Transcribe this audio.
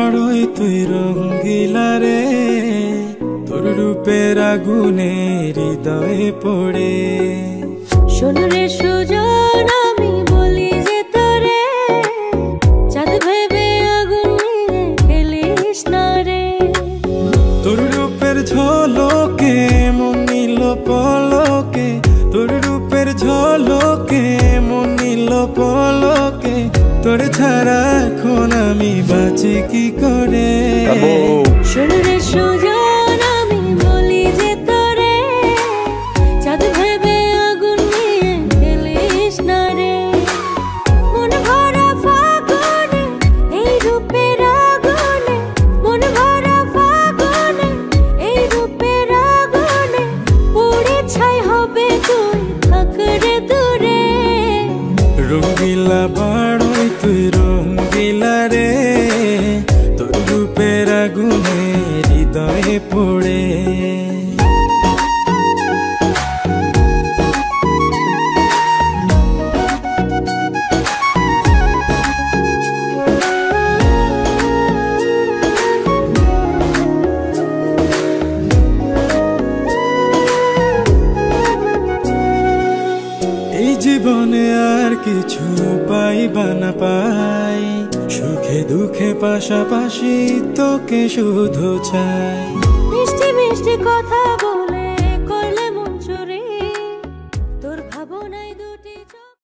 বড়ই তুই রঙ্গিলা রে, তোর রূপের আগুনে হৃদয়ে পড়ে। শোন রে সুজন, আমি বলি যে তোরে, চাঁদ ভেবে আগুন নিয়ে খেলিস না রে। তোর রূপের ঝলকে মন নিল পলকে, তোর রূপের ঝলকে মন নিল পলকে, তোর ছাড়া এখন আমি বাঁচি কি করে। শোন রে সুজন, আমি বলি যে তোরে, চাঁদ ভেবে আগুন নিয়ে খেলিস না রে। মন ভরা ফাগুনে এই রূপের আগুনে, মন ভরা ফাগুনে এই রূপের আগুনে, পুড়ে ছাই হবে তুই থাক রে দূরে। রঙ্গিলা বড়ই তুই রঙ্গিলা রে, তোর রূপের আগুনে হৃদয়ে পড়ে। এই জীবনে আর কিছু পাইবা না পাই, সুখে দুঃখে পাশাপাশি তোকে শুধু চাই। মিষ্টি মিষ্টি কথা বল